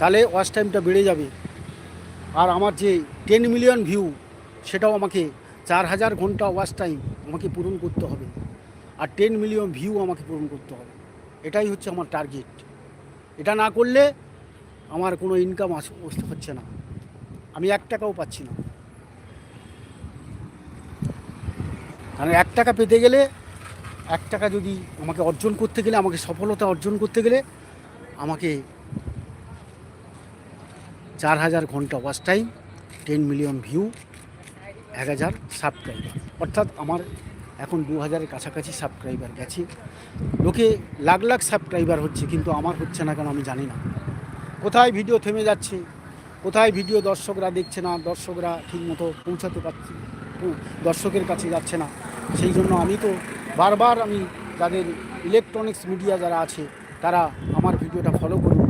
তাহলে ওয়াচ টাইমটা বেড়ে যাবে। আর আমার যে 10 মিলিয়ন ভিউ, সেটাও আমাকে 4000 ঘন্টা ওয়াচ টাইম আমাকে পূরণ করতে হবে, আর 10 মিলিয়ন ভিউ আমাকে পূরণ করতে হবে। এটাই হচ্ছে আমার টার্গেট। এটা না করলে আমার কোনো ইনকাম হচ্ছে না, আমি 1 টাকাও পাচ্ছি না। কারণ 1 টাকা পেতে গেলে, 1 টাকা যদি আমাকে অর্জন করতে গেলে, আমাকে সফলতা অর্জন করতে গেলে আমাকে 4000 ঘন্টা watch time, 10 million view, 1000 subscriber, অর্থাৎ আমার এখন 2000-এর কাছাকাছি সাবস্ক্রাইবার গেছে। লোকে লাখ লাখ সাবস্ক্রাইবার হচ্ছে, কিন্তু আমার হচ্ছে না কেন আমি জানি না। কোথায় ভিডিও থেমে যাচ্ছে, কোথায় ভিডিও দর্শকরা দেখছে না, দর্শকরা ঠিকমতো পৌঁছাতে পারছে, দর্শকের কাছে যাচ্ছে না। সেই জন্য আমি তো বারবার, আমি যাদের ইলেকট্রনিক্স মিডিয়া যারা আছে, তারা আমার ভিডিওটা ফলো করুন।